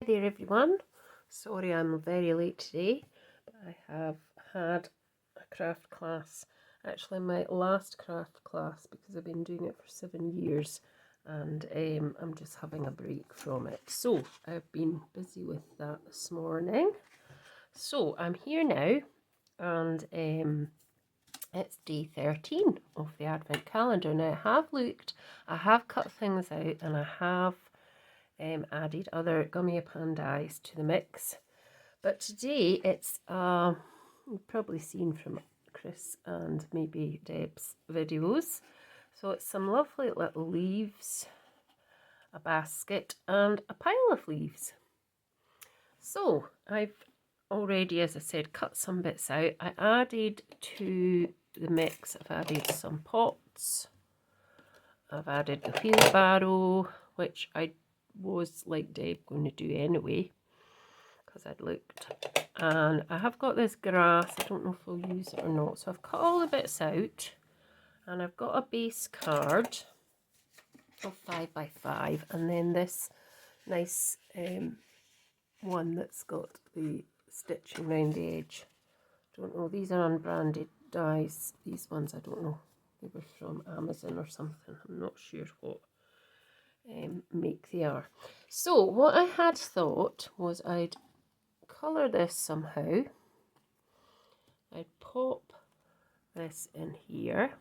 there everyone, sorry I'm very late today, but I have had a craft class, actually my last craft class, because I've been doing it for 7 years and I'm just having a break from it. So I've been busy with that this morning. So I'm here now and it's day 13 of the Advent calendar. Now I have cut things out and I have added other gummy pandas to the mix. But today it's, you've probably seen from Chris and maybe Deb's videos. So it's some lovely little leaves, a basket and a pile of leaves. So I've already, as I said, cut some bits out. I added to the mix, I've added some pots. I've added the wheelbarrow, which I was, like Deb, going to do anyway, because I'd looked. And I have got this grass, I don't know if I'll use it or not. So I've cut all the bits out, and I've got a base card of 5x5, and then this nice one that's got the stitching around the edge. Don't know, these are unbranded dies, these ones I don't know, they were from Amazon or something, I'm not sure what make they are. So what I had thought was I'd colour this somehow. I'd pop this in here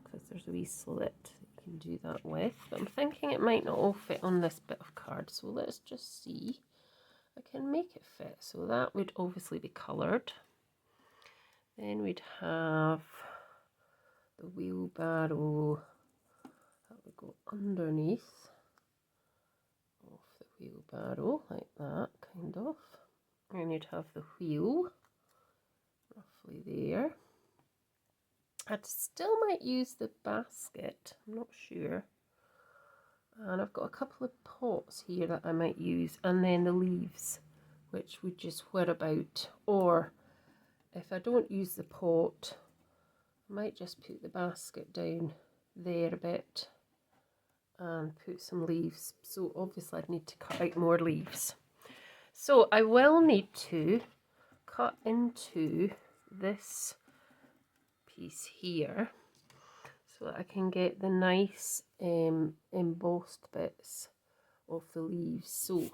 because there's a wee slit you can do that with, but I'm thinking it might not all fit on this bit of card, so let's just see. I can make it fit, so that would obviously be coloured. Then we'd have the wheelbarrow that would go underneath of the wheelbarrow, like that, kind of. And you'd have the wheel roughly there. I still might use the basket, I'm not sure. And I've got a couple of pots here that I might use, and then the leaves, which would just whir about. Or if I don't use the pot, I might just put the basket down there a bit and put some leaves. So obviously I'd need to cut out more leaves. So I will need to cut into this piece here so that I can get the nice embossed bits of the leaves. So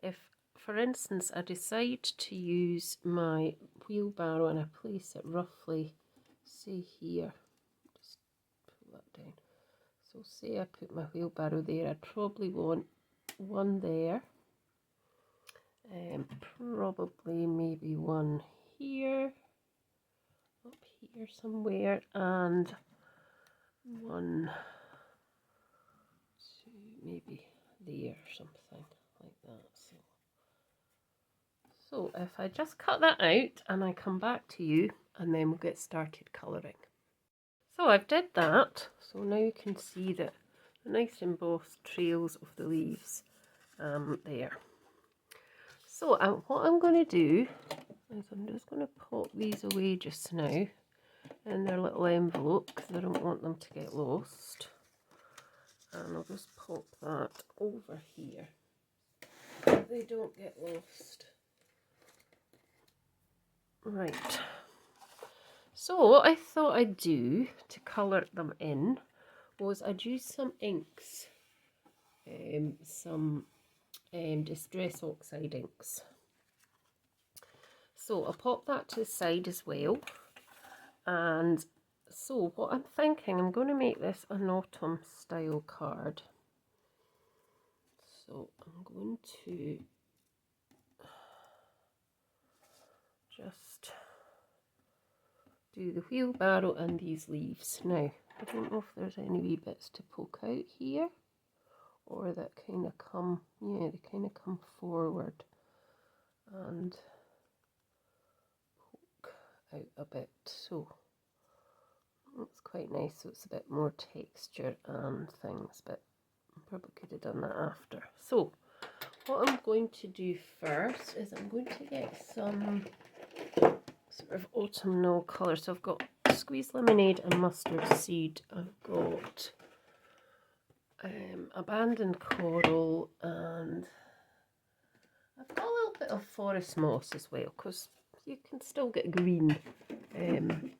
if, for instance, I decide to use my wheelbarrow and I place it roughly, say here, just pull that down. So say I put my wheelbarrow there, I'd probably want one there. Probably maybe one here, up here somewhere, and one, two, maybe there, something like that. So if I just cut that out and I come back to you, and then we'll get started colouring. So I've did that, so now you can see that the nice embossed trails of the leaves there. So what I'm going to do is I'm just going to pop these away just now in their little envelope because I don't want them to get lost. And I'll just pop that over here so they don't get lost. Right. So what I thought I'd do to colour them in was I'd use some inks, some Distress Oxide inks. So I'll pop that to the side as well. And so what I'm thinking, I'm going to make this an autumn style card. So I'm going to just do the wheelbarrow and these leaves. Now, I don't know if there's any wee bits to poke out here, or that kind of come, yeah, they kind of come forward and poke out a bit. So that's quite nice, so it's a bit more texture and things, but I probably could have done that after. So what I'm going to do first is I'm going to get some sort of autumnal colour. So I've got squeezed lemonade and mustard seed. I've got abandoned coral and I've got a little bit of forest moss as well, because you can still get green in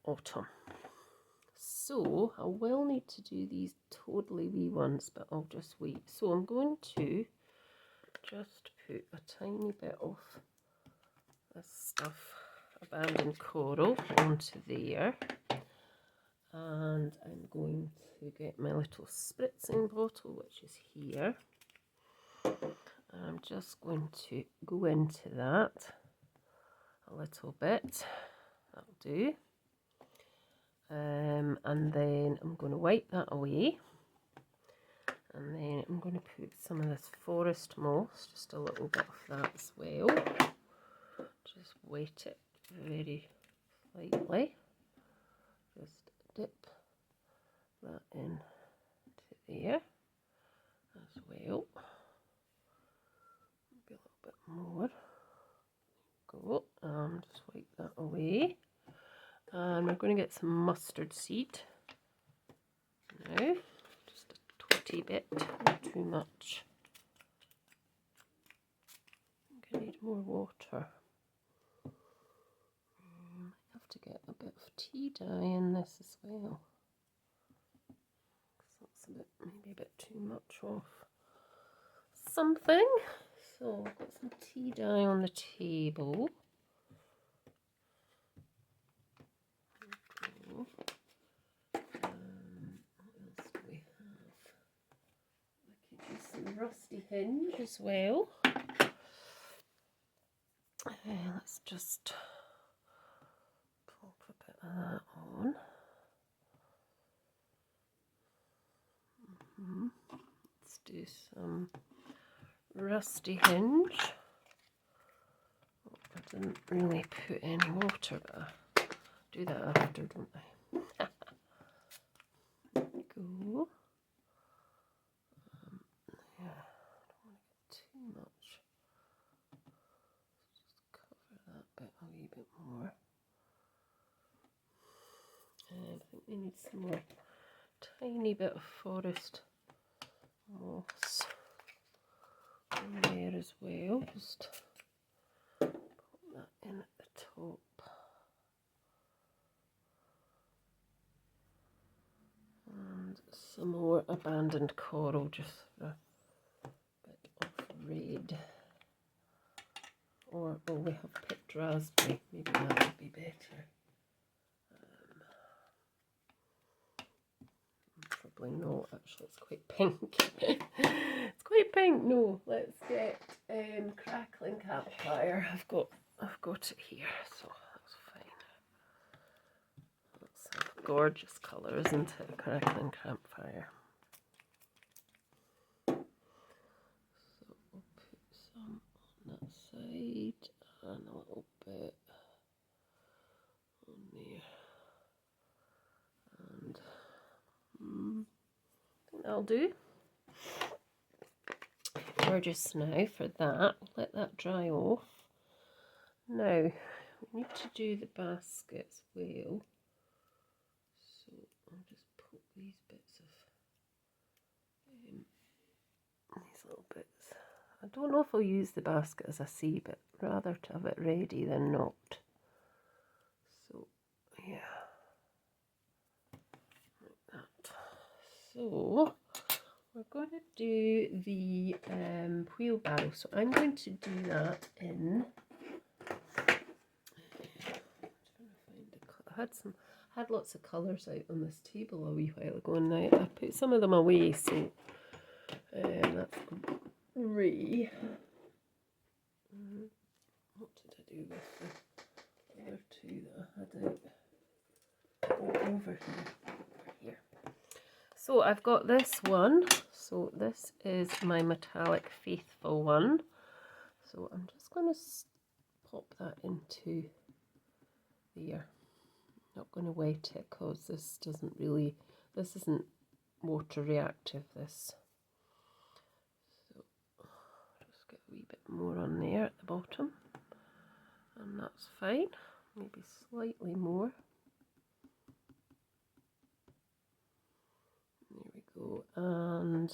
autumn. So I will need to do these totally wee ones, but I'll just wait. So I'm going to just put a tiny bit of this stuff, abandoned coral, onto there. And I'm going to get my little spritzing bottle, which is here. And I'm just going to go into that a little bit. That'll do. And then I'm going to wipe that away. And then I'm going to put some of this forest moss, just a little bit of that as well. Just weight it very lightly. Just dip that in to there as well. Maybe a little bit more. Go. Just wipe that away. And we're going to get some mustard seed now. Just a twitty bit, not too much. I think I need more water. I have to get a bit of tea dye in this as well. That's maybe a bit too much of something. So I've got some tea dye on the table. What else do we have? I could use some rusty hinge as well. Let's just pop a bit of that on. Let's do some rusty hinge. Oh, I didn't really put any water, but I do that after, don't I? There we go. Yeah, I don't want to get too much. Just cover that bit a wee bit more. And I think we need some more tiny bit of forest moss in there as well. Just put that in at the top. And some more abandoned coral, just for a bit of red. Or, oh, we have picked raspberry, maybe that would be better. Probably not, actually, it's quite pink. It's quite pink. No, let's get crackling campfire. I've got it here, so that's fine. That's a gorgeous colour, isn't it? A crackling campfire. So we'll put some on that side and a little bit on there. And I think that'll do. Gorgeous now for that. Let that dry off. Now we need to do the basket as well. So I'll just put these bits of these little bits. I don't know if I'll use the basket as I see, but rather to have it ready than not. So yeah, like that. So we're going to do the wheelbarrow. So I'm going to do that in. I had lots of colours out on this table a wee while ago, and now I put some of them away. So that's great. What did I do with the other two that I had out? Oh, over here. So I've got this one. So this is my metallic faithful one. So I'm just going to pop that into there. Not going to wet it because this isn't water reactive, this. So just get a wee bit more on there at the bottom. And that's fine. Maybe slightly more. There we go. And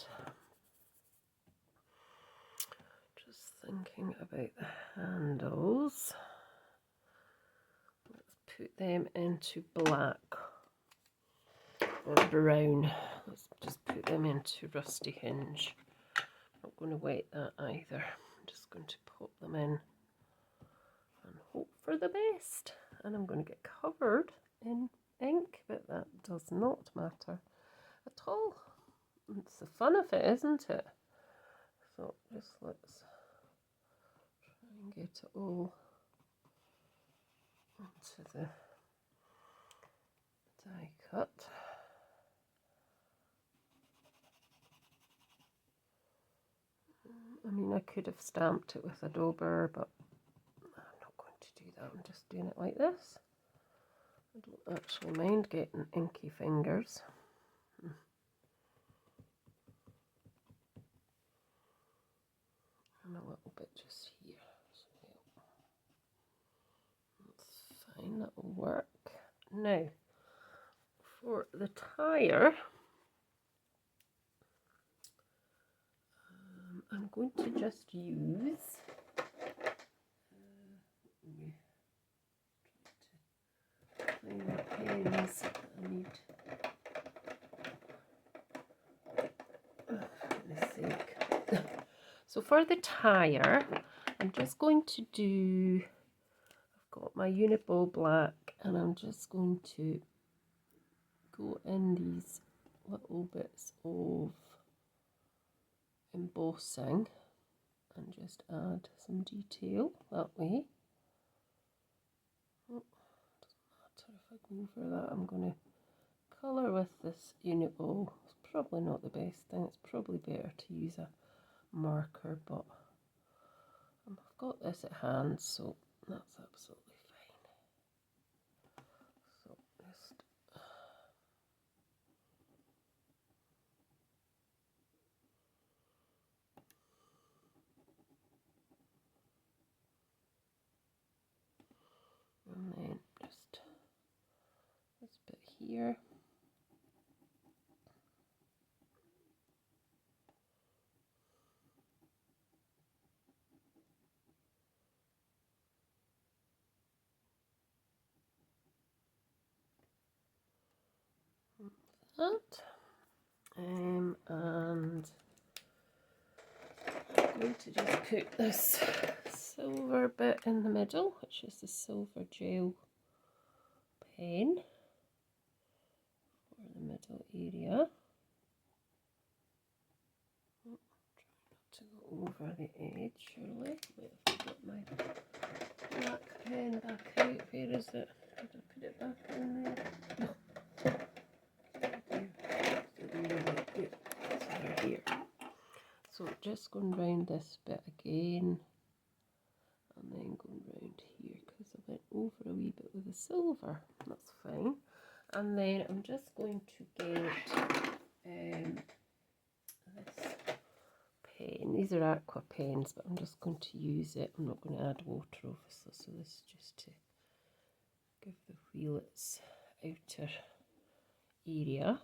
thinking about the handles. Let's put them into black or brown. Let's just put them into rusty hinge. Not going to wet that either. I'm just going to pop them in and hope for the best. And I'm going to get covered in ink, but that does not matter at all. It's the fun of it, isn't it? So just let's try and get it all onto the die cut. I mean, I could have stamped it with a dauber, but I'm not going to do that. I'm just doing it like this. I don't actually mind getting inky fingers. And a little bit just here. So that's fine, that will work. Now, for the tire, I'm going to just use find the pens I need. Oh, for goodness sake. So for the tire, I'm just going to do, I've got my Uniball black, and I'm just going to go in these little bits of embossing and just add some detail that way. Oh, doesn't matter if I go over that. I'm going to colour with this Uniball. It's probably not the best thing. It's probably better to use a marker, but I've got this at hand, so that's absolutely fine. So just and then just this bit here. That. And I'm going to just put this silver bit in the middle, which is the silver gel pen for the middle area. Oh, try not to go over the edge, surely. Wait, I've got my black pen back out. Where is it? Did I put it back in there? No. It's over here. So just going round this bit again, and then going round here because I went over a wee bit with the silver. That's fine. And then I'm just going to get this pen. These are aqua pens, but I'm just going to use it. I'm not going to add water, obviously, so this is just to give the wheel its outer area.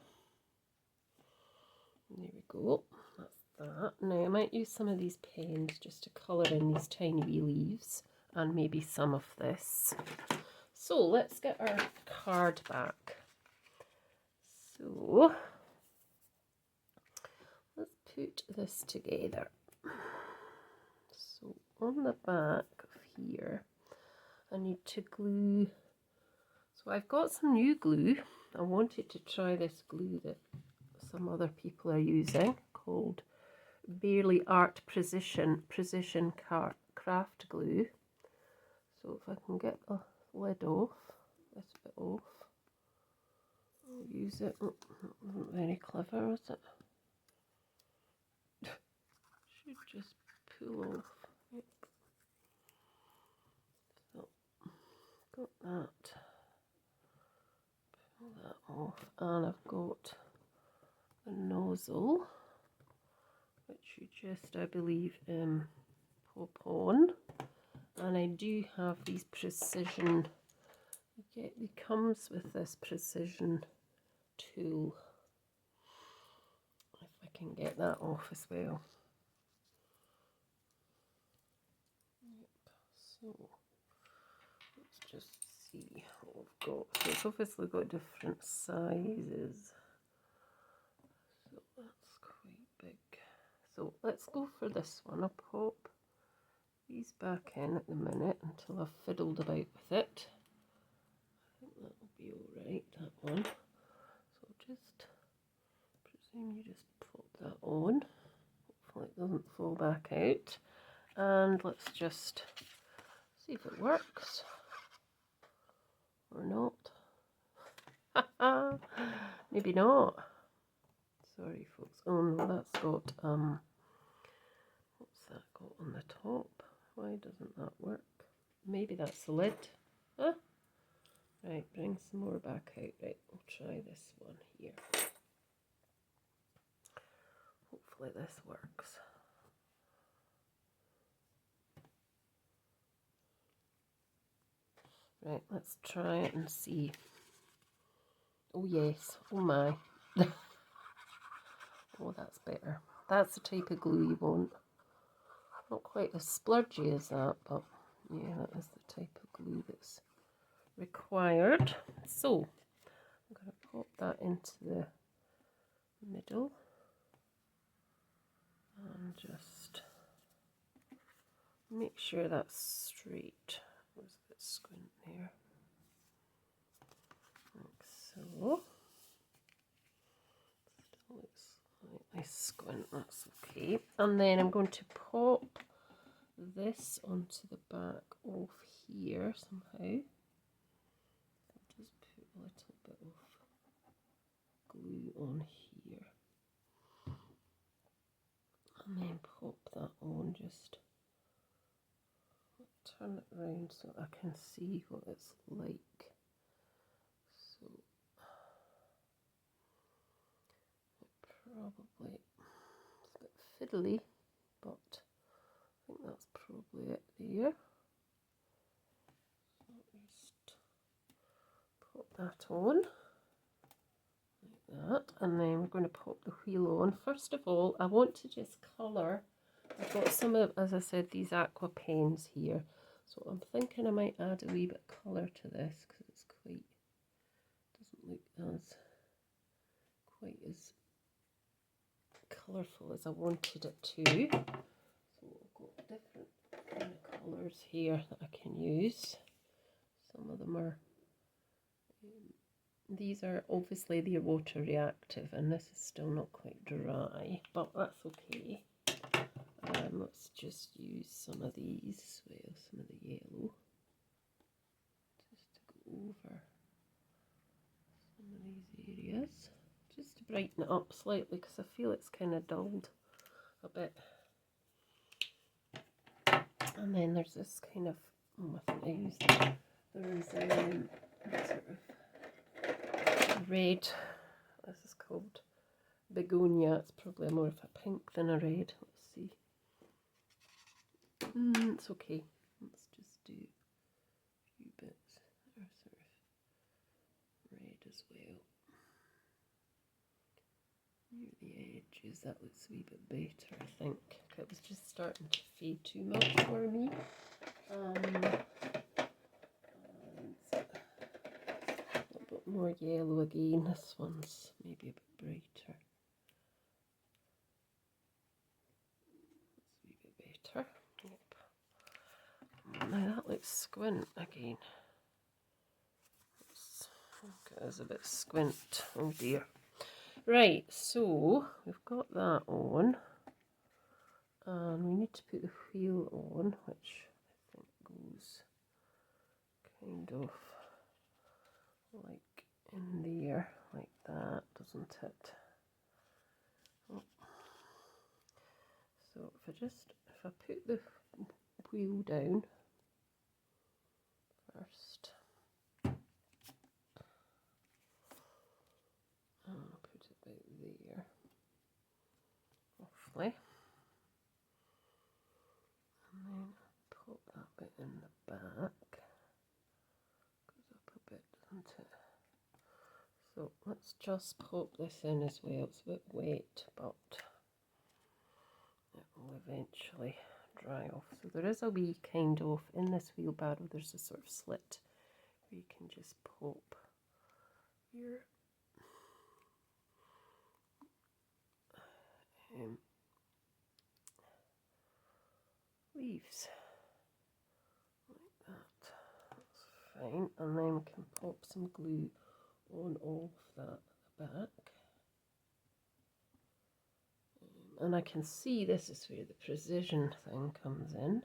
There we go. That's that. Now I might use some of these pens just to colour in these tiny wee leaves and maybe some of this. So let's get our card back. So let's put this together. So on the back of here, I need to glue. So I've got some new glue. I wanted to try this glue that some other people are using called Barely Art Precision Craft Glue. So if I can get the lid off, this bit off, I'll use it. Oh, that wasn't very clever, was it? Should just pull off. Yep. So got that. Pull that off, and I've got the nozzle, which you just, I believe, pop on. And I do have these precision, it comes with this precision tool, if I can get that off as well. So let's just see what we've got. So it's obviously got different sizes. So that's quite big. So let's go for this one. I'll pop these back in at the minute until I've fiddled about with it. I think that'll be alright, that one. So just presume you just pop that on. Hopefully it doesn't fall back out. And let's just see if it works or not. Maybe not. Sorry folks. Oh no, that's got what's that got on the top? Why doesn't that work? Maybe that's the lid. Huh? Right, bring some more back out. Right, we'll try this one here. Hopefully this works. Right, let's try it and see. Oh yes, oh my. Oh, that's better. That's the type of glue you want. Not quite as splurgy as that, but yeah, that is the type of glue that's required. So, I'm going to pop that into the middle and just make sure that's straight. There's a bit squint there. Like so. Still looks slightly squint, that's okay. And then I'm going to pop this onto the back of here somehow. I'll just put a little bit of glue on here. And then pop that on, just turn it around so I can see what it's like. So probably it's a bit fiddly, but I think that's probably it there. So just pop that on like that, and then we're going to pop the wheel on. First of all, I want to just colour. I've got some of, as I said, these aqua pens here, so I'm thinking I might add a wee bit of colour to this because it's quite, doesn't look as quite as colourful as I wanted it to. So I've got different kind of colours here that I can use. Some of them are, these are obviously they're water reactive, and this is still not quite dry, but that's okay. Let's just use some of these as well, some of the yellow, just to go over some of these areas, just to brighten it up slightly because I feel it's kind of dulled a bit. And then there's this kind of, oh, I think I used that. There's sort of red, this is called begonia, it's probably more of a pink than a red. Let's see. It's okay. Let's just do a few bits that are sort of red as well. Near the edges, that looks a wee bit better, I think. It was just starting to fade too much for me. A little bit more yellow again. This one's maybe a bit brighter. That's a wee bit better. Yep. Now that looks squint again. It's a bit squint. Oh dear. Right, so we've got that on, and we need to put the wheel on, which I think goes kind of like in there, like that, doesn't it? Oh. So if I put the wheel down first, and I'll put it about there, roughly, and then pop that bit in the back, goes up a bit, doesn't it? So let's just pop this in as well. It's a bit wet, but it will eventually dry off. So there is a wee kind of, in this wheelbarrow there's a sort of slit where you can just pop your leaves like that. That's fine. And then we can pop some glue on all of that at the back. And I can see this is where the precision thing comes in.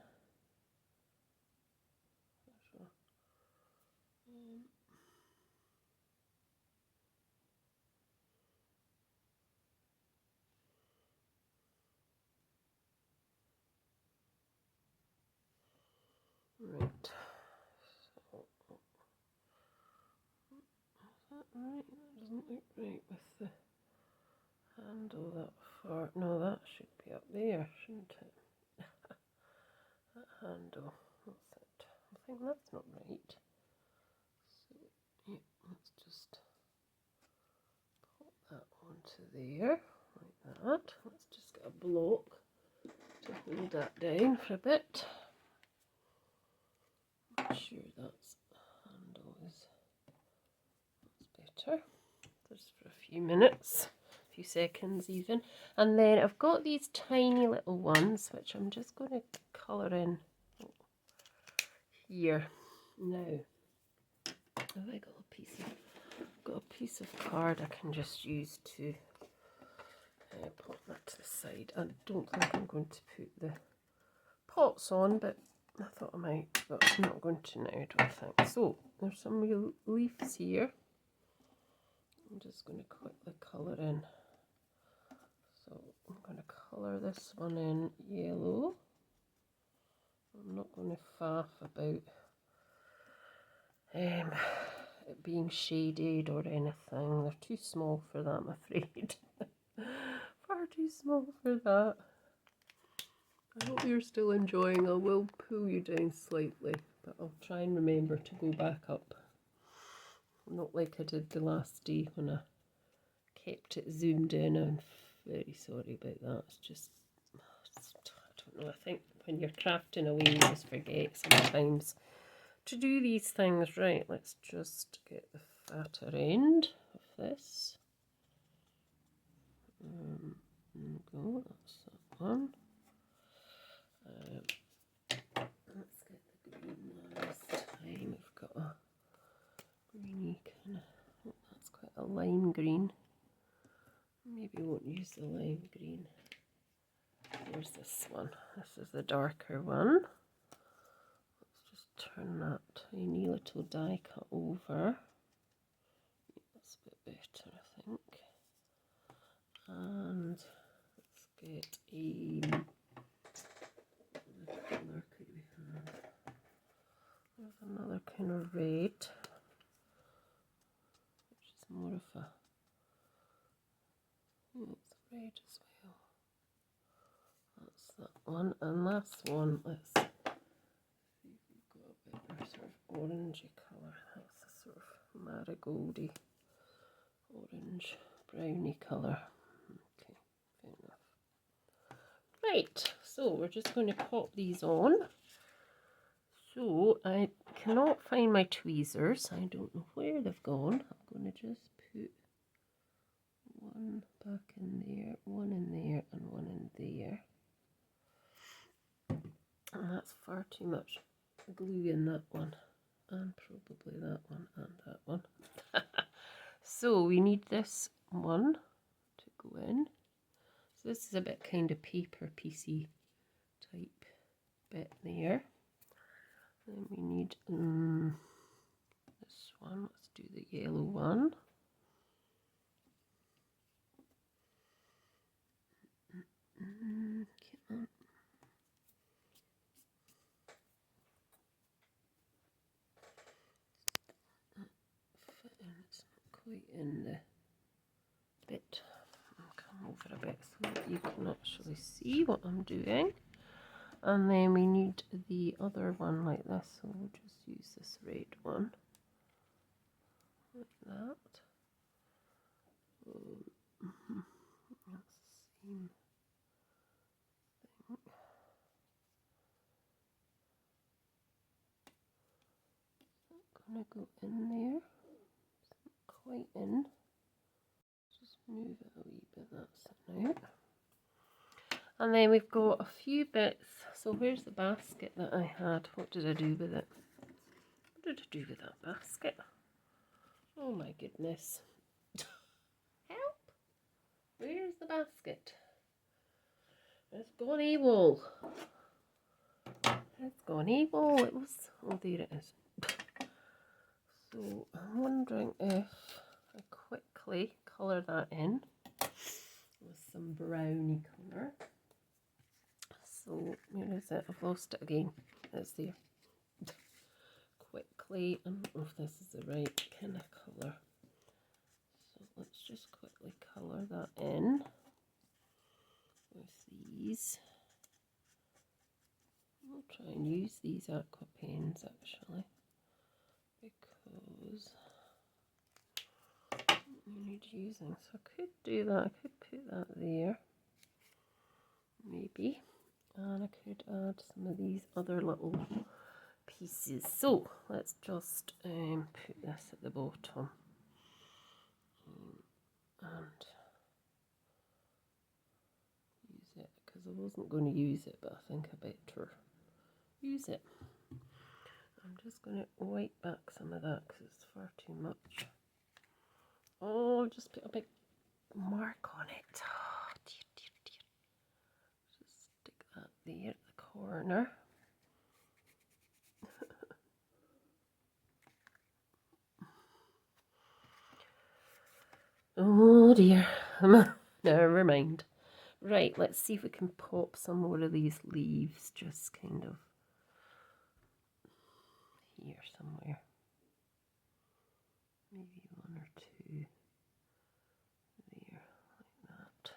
Right. So, is that right? That doesn't look right with the handle that far. No, that should be up there, shouldn't it? That handle. That's it. I think that's not right. So, yeah, let's just pop that onto there, like that. Let's just get a block to hold that down for a bit. Make sure that's handle is better. Just for a few minutes, a few seconds even. And then I've got these tiny little ones which I'm just going to colour in here. Now, have I got a piece of card I can just use to pop that to the side. I don't think I'm going to put the pots on, but I thought I might, but I'm not going to now, I don't think. So, there's some real leaves here. I'm just going to quickly colour in. So, I'm going to colour this one in yellow. I'm not going to faff about it being shaded or anything. They're too small for that, I'm afraid. Far too small for that. I hope you're still enjoying. I will pull you down slightly, but I'll try and remember to go back up. Not like I did the last day when I kept it zoomed in. I'm very sorry about that. It's just, I don't know, I think when you're crafting away you just forget sometimes to do these things. Right, let's just get the fatter end of this. There we go, that's that one. Let's get the green one this time. We've got a greeny kind of, oh, that's quite a lime green. Maybe we won't use the lime green. Here's this one. This is the darker one. Let's just turn that tiny little die cut over. That's a bit better, I think. And let's get a, what colour could we have? There's another kind of red, which is more of a, it's red as well. That's that one. And last one, let's see if we've got a better sort of orangey colour. That's a sort of marigoldy orange browny colour. Okay, fair enough. Right, so we're just going to pop these on. So I cannot find my tweezers. I don't know where they've gone. I'm going to just put one back in there, one in there, and one in there. And that's far too much glue in that one, and probably that one and that one. So we need this one to go in. So this is a bit kind of paper piecey type bit there. Then we need this one. Let's do the yellow one. It's not quite in the bit. I'll come over a bit so that you can actually see what I'm doing. And then we need the other one like this, so we'll just use this red one like that. That's the same thing. going to go in there. It's not quite in. Just move it a wee bit, that's it now. And then we've got a few bits. So where's the basket that I had? What did I do with it? What did I do with that basket? Oh my goodness. Help! Where's the basket? It's gone AWOL. It's gone AWOL. It was... Oh, there it is. So I'm wondering if I quickly colour that in with some brownie colour. So where is it? I've lost it again. It's there. Quickly, I don't know if this is the right kind of colour. So let's just quickly colour that in with these. I'll try and use these aqua paints actually, because I need using. So I could do that. I could put that there, maybe, and I could add some of these other little pieces. So let's just put this at the bottom, and use it, because I wasn't going to use it, but I think I better use it. I'm just going to wipe back some of that because it's far too much. Oh, just put a big mark on it. Oh, dear, dear, dear. Just stick that there at the corner. Oh dear. Never mind. Right, let's see if we can pop some more of these leaves, just kind of here somewhere. Maybe one or two there, like that.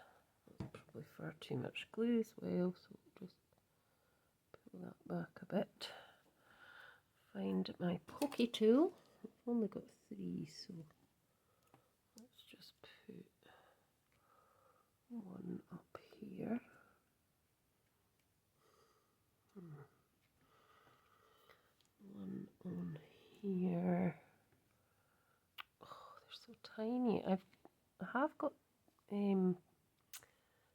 That's probably far too much glue as well, so we'll just pull that back a bit. Find my pokey tool. I've only got 3, so let's just put one up here. One on here. Oh, they're so tiny. I have got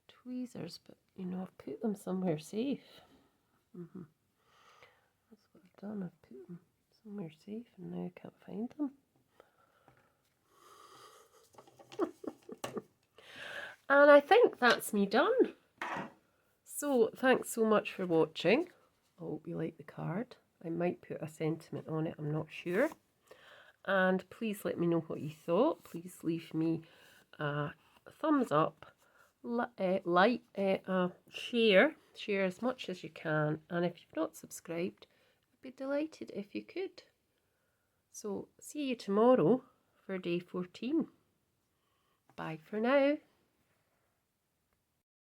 tweezers, but you know, I've put them somewhere safe. That's what I've done. I've put them somewhere safe, and now I can't find them. And I think that's me done. So thanks so much for watching. I hope you like the card. I might put a sentiment on it, I'm not sure. And please let me know what you thought. Please leave me a thumbs up, share as much as you can. And if you've not subscribed, I'd be delighted if you could. So see you tomorrow for day 14. Bye for now.